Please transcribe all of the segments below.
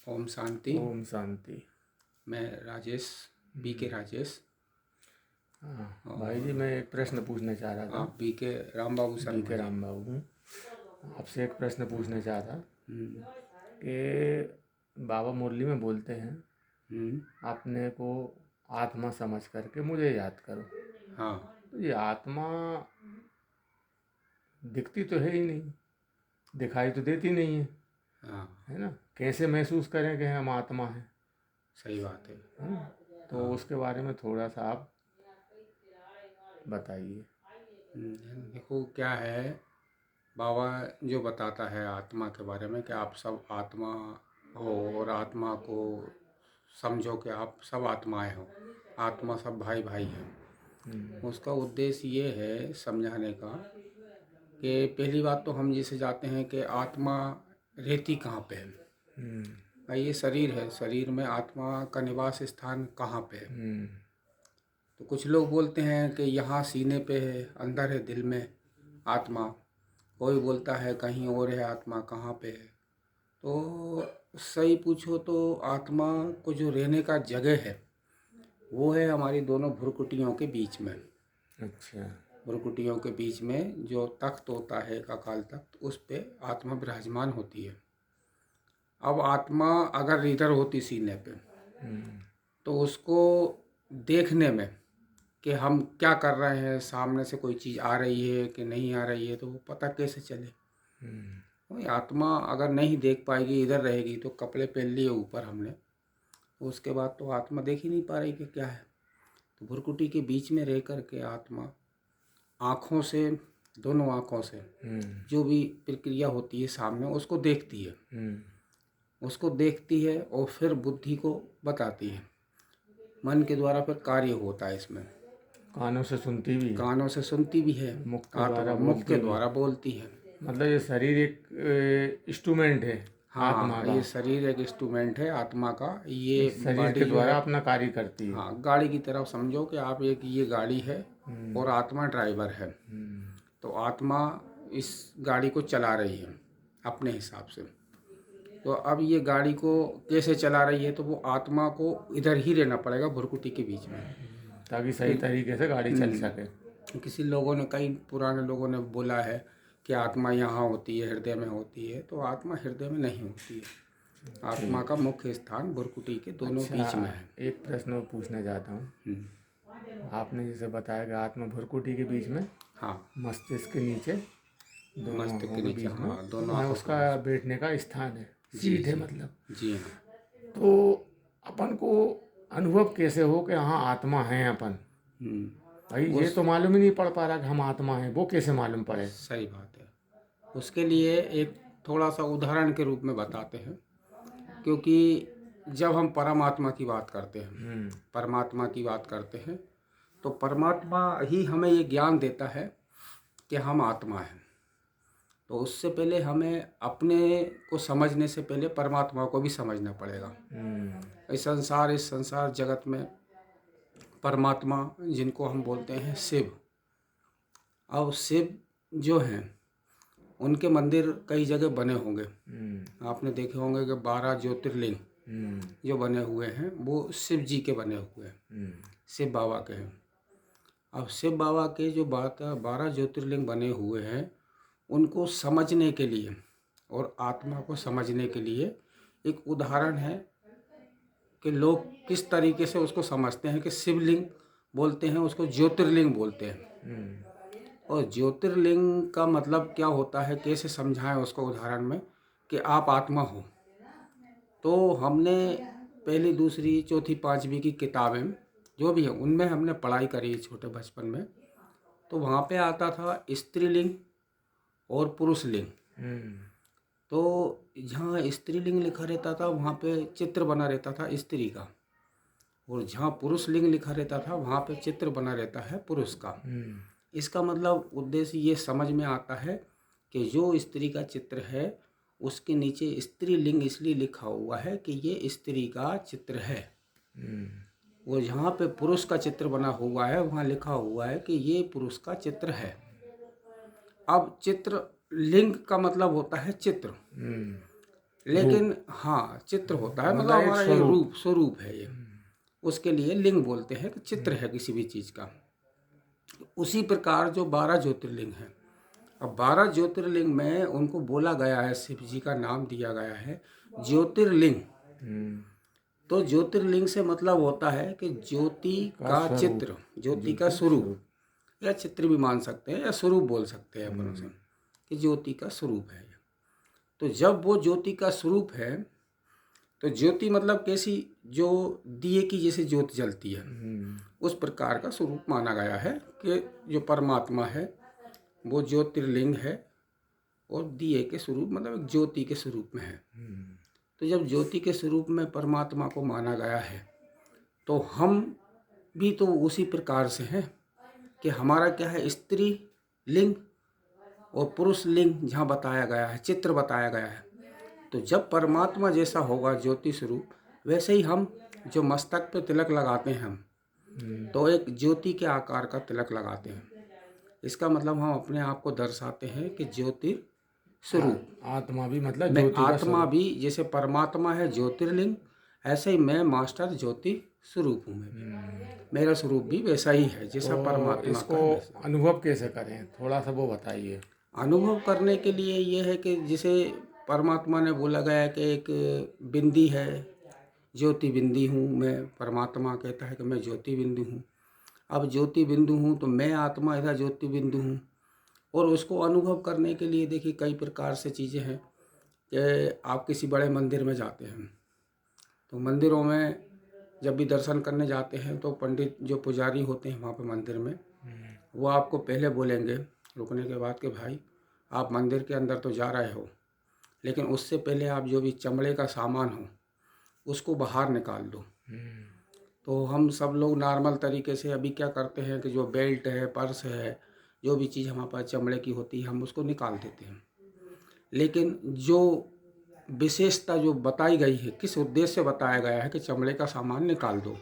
ओम शांति। ओम शांति। मैं राजेश, बीके राजेश। हाँ भाई जी, और मैं एक प्रश्न पूछना चाह रहा था। आप बीके राम बाबू शर्मा बीके जी। राम बाबू हूँ। आपसे एक प्रश्न पूछना चाहता हम्म, कि बाबा मुरली में बोलते हैं, हम्म, अपने को आत्मा समझ करके मुझे याद करो। हाँ, तो ये आत्मा दिखती तो है ही नहीं, दिखाई तो देती नहीं है, हाँ, है ना। कैसे महसूस करें कि हम आत्मा हैं, सही बात है। है ना। तो हाँ। उसके बारे में थोड़ा सा आप बताइए। देखो क्या है, बाबा जो बताता है आत्मा के बारे में कि आप सब आत्मा हो और आत्मा को समझो कि आप सब आत्माएं हो, आत्मा सब भाई भाई हैं। उसका उद्देश्य ये है समझाने का कि पहली बात तो हम जिसे जाते हैं कि आत्मा रहती कहाँ पे है। भाई ये शरीर है, शरीर में आत्मा का निवास स्थान कहाँ पे है। तो कुछ लोग बोलते हैं कि यहाँ सीने पे है, अंदर है दिल में आत्मा। कोई बोलता है कहीं और है आत्मा, कहाँ पे है। तो सही पूछो तो आत्मा को जो रहने का जगह है वो है हमारी दोनों भ्रुकुटियों के बीच में। अच्छा। भ्रुकुटियों के बीच में जो तख्त होता है, अकाल तख्त, उस पे आत्मा विराजमान होती है। अब आत्मा अगर इधर होती सीने पे तो उसको देखने में कि हम क्या कर रहे हैं, सामने से कोई चीज़ आ रही है कि नहीं आ रही है, तो वो पता कैसे चले। वही आत्मा अगर नहीं देख पाएगी, इधर रहेगी, तो कपड़े पहन लिए ऊपर हमने, तो उसके बाद तो आत्मा देख ही नहीं पा रही कि क्या है। तो भ्रुकुटी के बीच में रह कर के आत्मा आँखों से, दोनों आँखों से जो भी प्रक्रिया होती है सामने, उसको देखती है। उसको देखती है और फिर बुद्धि को बताती है। मन के द्वारा फिर कार्य होता है इसमें। कानों से सुनती भी है, कानों से सुनती भी है, मुख के द्वारा आत्मा मुख बोलती के भी द्वारा है। बोलती है। मतलब ये शरीर एक इंस्ट्रूमेंट है आत्मा हाँ, का। ये शरीर एक इंस्ट्रूमेंट है आत्मा का। ये इस शरीर बॉडी के जो है, द्वारा अपना कार्य करती है। हाँ, गाड़ी की तरफ समझो कि आप, एक ये गाड़ी है और आत्मा ड्राइवर है। तो आत्मा इस गाड़ी को चला रही है अपने हिसाब से। तो अब ये गाड़ी को कैसे चला रही है, तो वो आत्मा को इधर ही रहना पड़ेगा, भ्रुकुटी के बीच में। ताकि सही तरीके से गाड़ी चल सके। किसी लोगों ने, कई पुराने लोगों ने बोला है कि आत्मा यहाँ होती है, हृदय में होती है। तो आत्मा हृदय में नहीं होती है। आत्मा का मुख्य स्थान भ्रुकुटी के दोनों बीच में अच्छा, है। एक प्रश्न और पूछना चाहता हूँ। आपने जैसे बताया कि आत्मा भ्रुकुटी के बीच में, हाँ, मस्तिष्क के नीचे, दोनों मस्तक आँखों के के नीचे, बीच में, हाँ, दोनों वहाँ आँखों के उसका बीच। बैठने का स्थान है, जी सीट है जी मतलब। जी हाँ। तो अपन को अनुभव कैसे हो कि हाँ आत्मा है अपन। भाई ये उस तो मालूम ही नहीं पड़ पा रहा कि हम आत्मा हैं, वो कैसे मालूम पड़े। सही बात है। उसके लिए एक थोड़ा सा उदाहरण के रूप में बताते हैं। क्योंकि जब हम परमात्मा की बात करते हैं, परमात्मा की बात करते हैं, तो परमात्मा ही हमें ये ज्ञान देता है कि हम आत्मा हैं। तो उससे पहले हमें अपने को समझने से पहले परमात्मा को भी समझना पड़ेगा। इस संसार जगत में परमात्मा, जिनको हम बोलते हैं शिव, अब शिव जो हैं उनके मंदिर कई जगह बने होंगे। आपने देखे होंगे कि 12 ज्योतिर्लिंग जो बने हुए हैं वो शिव जी के बने हुए हैं, शिव बाबा के हैं। अब शिव बाबा के जो 12 ज्योतिर्लिंग बने हुए हैं, उनको समझने के लिए और आत्मा को समझने के लिए एक उदाहरण है कि लोग किस तरीके से उसको समझते हैं। कि शिवलिंग बोलते हैं उसको, ज्योतिर्लिंग बोलते हैं। और ज्योतिर्लिंग का मतलब क्या होता है, कैसे समझाएं उसको उदाहरण में, कि आप आत्मा हो। तो हमने पहली, दूसरी, चौथी, पांचवी की किताबें जो भी है उनमें हमने पढ़ाई करी है छोटे बचपन में। तो वहाँ पे आता था स्त्रीलिंग और पुरुषलिंग। तो जहाँ स्त्रीलिंग लिखा रहता था वहाँ पे चित्र बना रहता था स्त्री का, और जहाँ पुरुष लिंग लिखा रहता था वहाँ पे चित्र बना रहता है पुरुष का। इसका मतलब उद्देश्य ये समझ में आता है कि जो स्त्री का चित्र है उसके नीचे स्त्री लिंग इसलिए लिखा हुआ है कि ये स्त्री का चित्र है। वो जहाँ पे पुरुष का चित्र बना हुआ है वहाँ लिखा हुआ है कि ये पुरुष का चित्र है। अब चित्र लिंग का मतलब होता है चित्र। लेकिन हाँ चित्र होता है, मतलब एक हमारा एक स्वरूप है ये। उसके लिए लिंग बोलते हैं कि चित्र है किसी भी चीज़ का। उसी प्रकार जो 12 ज्योतिर्लिंग हैं, अब 12 ज्योतिर्लिंग में उनको बोला गया है, शिव जी का नाम दिया गया है ज्योतिर्लिंग। तो ज्योतिर्लिंग से मतलब होता है कि ज्योति का चित्र, ज्योति का स्वरूप, या चित्र भी मान सकते हैं या स्वरूप बोल सकते हैं अपन उसे, कि ज्योति का स्वरूप है। तो जब वो ज्योति का स्वरूप है, तो ज्योति मतलब कैसी, जो दिए की जैसे ज्योति जलती है, उस प्रकार का स्वरूप माना गया है कि जो परमात्मा है वो ज्योतिर्लिंग है और दिए के स्वरूप, मतलब एक ज्योति के स्वरूप में है। तो जब ज्योति के स्वरूप में परमात्मा को माना गया है, तो हम भी तो उसी प्रकार से हैं कि हमारा क्या है, स्त्री लिंग और पुरुष लिंग जहाँ बताया गया है, चित्र बताया गया है। तो जब परमात्मा जैसा होगा ज्योति स्वरूप, वैसे ही हम जो मस्तक पे तिलक लगाते हैं हम, तो एक ज्योति के आकार का तिलक लगाते हैं। इसका मतलब हम अपने आप को दर्शाते हैं कि ज्योति स्वरूप। आत्मा भी मतलब मैं ज्योति का आत्मा भी, जैसे परमात्मा है ज्योतिर्लिंग, ऐसे ही मैं मास्टर ज्योति स्वरूप हूँ। मेरा स्वरूप भी वैसा ही है जैसा परमात्मा इसको का है। अनुभव कैसे करें, थोड़ा सा वो बताइए। अनुभव करने के लिए ये है कि जैसे परमात्मा ने बोला गया है कि एक बिंदी है, ज्योति बिंदी हूँ मैं, परमात्मा कहता है कि मैं ज्योति बिंदु हूँ। अब ज्योति बिंदु हूँ तो मैं आत्मा ऐसा ज्योति बिंदु हूँ। और उसको अनुभव करने के लिए देखिए कई प्रकार से चीज़ें हैं कि आप किसी बड़े मंदिर में जाते हैं, तो मंदिरों में जब भी दर्शन करने जाते हैं तो पंडित जो पुजारी होते हैं वहाँ पे मंदिर में, वो आपको पहले बोलेंगे रुकने के बाद कि भाई आप मंदिर के अंदर तो जा रहे हो, लेकिन उससे पहले आप जो भी चमड़े का सामान हो उसको बाहर निकाल दो। तो हम सब लोग नॉर्मल तरीके से अभी क्या करते हैं कि जो बेल्ट है, पर्स है, जो भी चीज़ हमारे पास चमड़े की होती है हम उसको निकाल देते हैं। लेकिन जो विशेषता जो बताई गई है, किस उद्देश्य से बताया गया है कि चमड़े का सामान निकाल दो,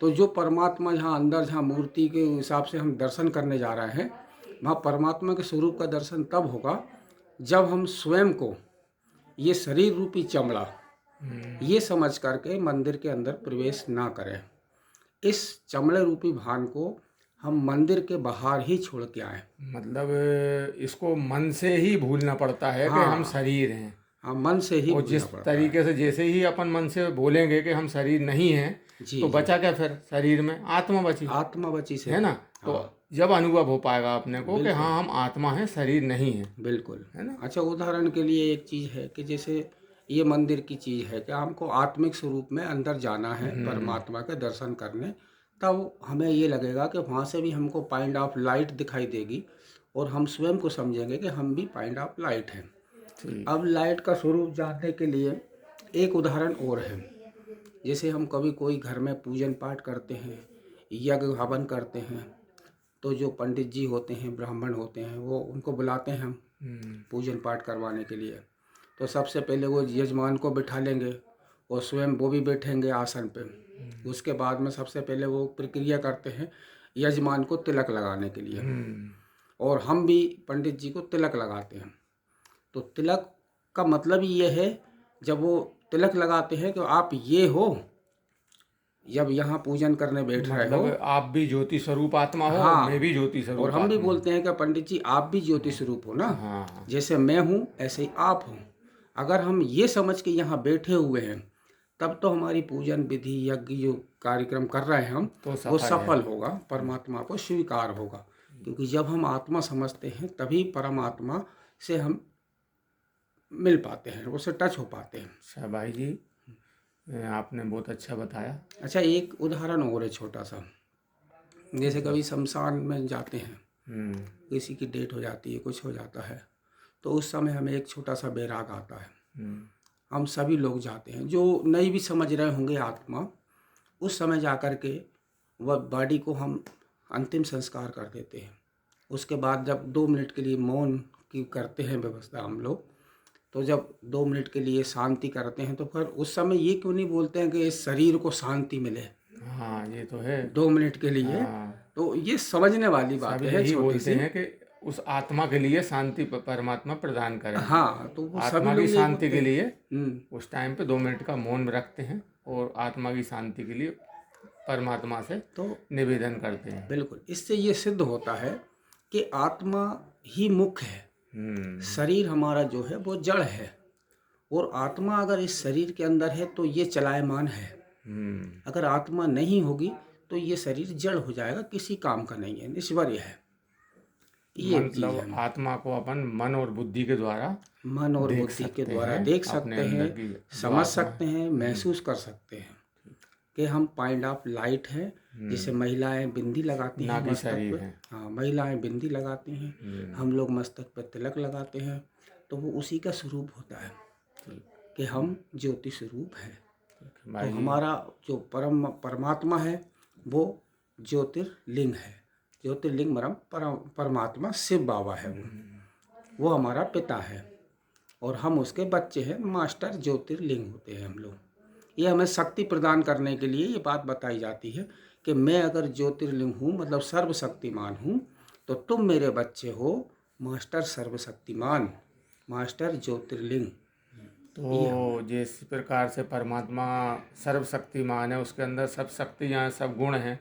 तो जो परमात्मा जहाँ अंदर, जहाँ मूर्ति के हिसाब से हम दर्शन करने जा रहे हैं, वहाँ परमात्मा के स्वरूप का दर्शन तब होगा जब हम स्वयं को ये शरीर रूपी चमड़ा ये समझ करके मंदिर के अंदर प्रवेश ना करें। इस चमड़े रूपी भान को हम मंदिर के बाहर ही छोड़ के आए। मतलब इसको मन से ही भूलना पड़ता है कि हम शरीर हैं। हाँ, मन से ही और जिस तरीके से, जैसे ही अपन मन से बोलेंगे कि हम शरीर नहीं हैं, तो बचा क्या फिर शरीर में, आत्मा बची, आत्मा बची से, है ना। तो जब अनुभव हो पाएगा अपने को कि हाँ हम आत्मा हैं, शरीर नहीं है। बिल्कुल, है ना। अच्छा उदाहरण के लिए एक चीज़ है कि जैसे ये मंदिर की चीज़ है कि हमको आत्मिक स्वरूप में अंदर जाना है परमात्मा के दर्शन करने, तब हमें ये लगेगा कि वहाँ से भी हमको पॉइंट ऑफ लाइट दिखाई देगी और हम स्वयं को समझेंगे कि हम भी पॉइंट ऑफ लाइट हैं। अब लाइट का स्वरूप जानने के लिए एक उदाहरण और है। जैसे हम कभी कोई घर में पूजन पाठ करते हैं, यज्ञ हवन करते हैं, तो जो पंडित जी होते हैं, ब्राह्मण होते हैं, वो उनको बुलाते हैं हम पूजन पाठ करवाने के लिए। तो सबसे पहले वो यजमान को बिठा लेंगे और स्वयं वो भी बैठेंगे आसन पे। उसके बाद में सबसे पहले वो प्रक्रिया करते हैं यजमान को तिलक लगाने के लिए, और हम भी पंडित जी को तिलक लगाते हैं। तो तिलक का मतलब ये है, जब वो तिलक लगाते हैं कि आप ये हो, जब यहाँ पूजन करने बैठ रहे हो, आप भी ज्योति स्वरूप आत्मा हो। हाँ, मैं भी ज्योति स्वरूप। और हम भी बोलते हैं कि पंडित जी आप भी ज्योति स्वरूप हो ना। हाँ। जैसे मैं हूँ ऐसे ही आप हो। अगर हम ये समझ के यहाँ बैठे हुए हैं, तब तो हमारी पूजन विधि यज्ञ जो कार्यक्रम कर रहे हैं हम, तो वो सफल होगा, परमात्मा को स्वीकार होगा। क्योंकि जब हम आत्मा समझते हैं तभी परमात्मा से हम मिल पाते हैं, उससे टच हो पाते हैं। अच्छा भाई जी, आपने बहुत अच्छा बताया। अच्छा एक उदाहरण और है छोटा सा। जैसे कभी शमशान में जाते हैं, किसी की डेथ हो जाती है, कुछ हो जाता है, तो उस समय हमें एक छोटा सा बैराग आता है। हम सभी लोग जाते हैं, जो नहीं भी समझ रहे होंगे आत्मा, उस समय जा कर के वह बॉडी को हम अंतिम संस्कार कर देते हैं। उसके बाद जब 2 मिनट के लिए मौन की करते हैं व्यवस्था हम लोग, तो जब 2 मिनट के लिए शांति करते हैं, तो फिर उस समय ये क्यों नहीं बोलते हैं कि इस शरीर को शांति मिले। हाँ ये तो है, 2 मिनट के लिए। तो ये समझने वाली बात है, यही बोलते हैं कि उस आत्मा के लिए शांति परमात्मा प्रदान करें। हाँ, तो वो सभी आत्मा लोग की ये शांति बोलते के हैं। लिए उस टाइम पे 2 मिनट का मौन रखते हैं और आत्मा की शांति के लिए परमात्मा से तो निवेदन करते हैं। बिल्कुल, इससे ये सिद्ध होता है कि आत्मा ही मुख्य है, शरीर हमारा जो है वो जड़ है, और आत्मा अगर इस शरीर के अंदर है तो ये चलायमान है। अगर आत्मा नहीं होगी तो ये शरीर जड़ हो जाएगा, किसी काम का नहीं है, निष्वर्य है। ये चीज मतलब है, आत्मा को अपन मन और बुद्धि के द्वारा मन और देख बुद्धि के सकते द्वारा हैं, देख अपने सकते अंदर हैं, की जो समझ आत्मा सकते हैं, महसूस कर सकते हैं कि हम पॉइंट ऑफ लाइट है। जैसे महिलाएं बिंदी लगाती ना हैं कि मस्तक शरीर पे, है। हाँ, महिलाएं बिंदी लगाती हैं, हम लोग मस्तक पे तिलक लगाते हैं, तो वो उसी का स्वरूप होता है कि हम ज्योति स्वरूप हैं। तो भाई हमारा जो परमात्मा है वो ज्योतिर्लिंग है। ज्योतिर्लिंग परमात्मा शिव बाबा है, वो हमारा पिता है और हम उसके बच्चे हैं, मास्टर ज्योतिर्लिंग होते हैं हम लोग। ये हमें शक्ति प्रदान करने के लिए ये बात बताई जाती है कि मैं अगर ज्योतिर्लिंग हूँ, मतलब सर्वशक्तिमान हूँ, तो तुम मेरे बच्चे हो, मास्टर सर्वशक्तिमान, मास्टर ज्योतिर्लिंग। तो जिस प्रकार से परमात्मा सर्वशक्तिमान है, उसके अंदर सब शक्तियाँ, सब गुण हैं,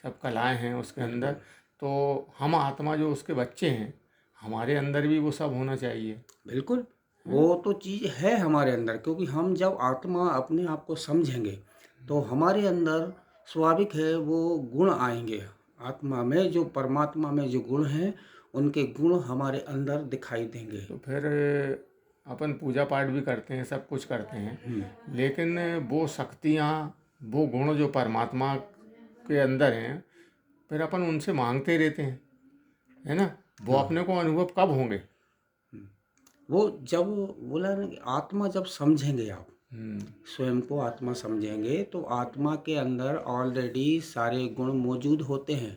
सब कलाएं हैं उसके अंदर, तो हम आत्मा जो उसके बच्चे हैं, हमारे अंदर भी वो सब होना चाहिए। बिल्कुल, वो तो चीज़ है हमारे अंदर, क्योंकि हम जब आत्मा अपने आप को समझेंगे तो हमारे अंदर स्वाभाविक है वो गुण आएंगे। आत्मा में जो, परमात्मा में जो गुण हैं, उनके गुण हमारे अंदर दिखाई देंगे। तो फिर अपन पूजा पाठ भी करते हैं, सब कुछ करते हैं, लेकिन वो शक्तियाँ, वो गुण जो परमात्मा के अंदर हैं, फिर अपन उनसे मांगते रहते हैं, है ना? वो अपने को अनुभव कब होंगे? वो जब बोला ना कि आत्मा जब समझेंगे आप, स्वयं को आत्मा समझेंगे, तो आत्मा के अंदर ऑलरेडी सारे गुण मौजूद होते हैं।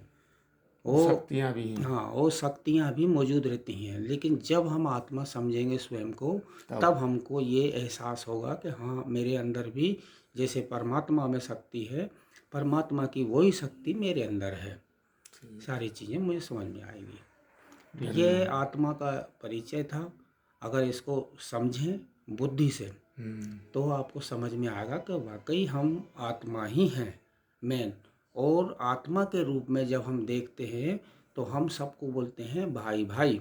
वो शक्तियाँ भी हैं। हाँ, वो शक्तियाँ भी मौजूद रहती हैं, लेकिन जब हम आत्मा समझेंगे स्वयं को, तब हमको ये एहसास होगा कि हाँ, मेरे अंदर भी जैसे परमात्मा में शक्ति है, परमात्मा की वही शक्ति मेरे अंदर है। सारी चीज़ें मुझे समझ में आएगी। तो ये आत्मा का परिचय था। अगर इसको समझें बुद्धि से, तो आपको समझ में आएगा कि वाकई हम आत्मा ही हैं मेन। और आत्मा के रूप में जब हम देखते हैं तो हम सबको बोलते हैं भाई भाई,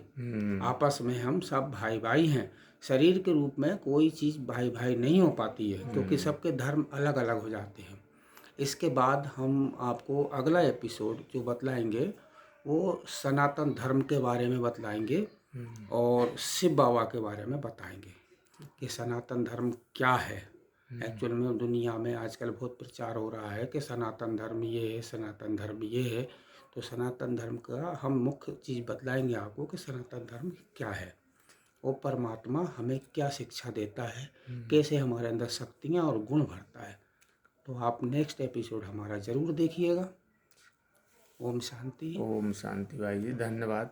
आपस में हम सब भाई भाई हैं। शरीर के रूप में कोई चीज़ भाई भाई नहीं हो पाती है, क्योंकि सबके धर्म अलग अलग हो जाते हैं। इसके बाद हम आपको अगला एपिसोड जो बतलाएंगे वो सनातन धर्म के बारे में बतलाएंगे और शिव बाबा के बारे में बताएंगे कि सनातन धर्म क्या है। एक्चुअल में दुनिया में आजकल बहुत प्रचार हो रहा है कि सनातन धर्म ये है, सनातन धर्म ये है। तो सनातन धर्म का हम मुख्य चीज़ बतलाएंगे आपको कि सनातन धर्म क्या है, वो परमात्मा हमें क्या शिक्षा देता है, कैसे हमारे अंदर शक्तियाँ और गुण भरता है। तो आप नेक्स्ट एपिसोड हमारा ज़रूर देखिएगा। ओम शांति। ओम शांति भाई जी, धन्यवाद।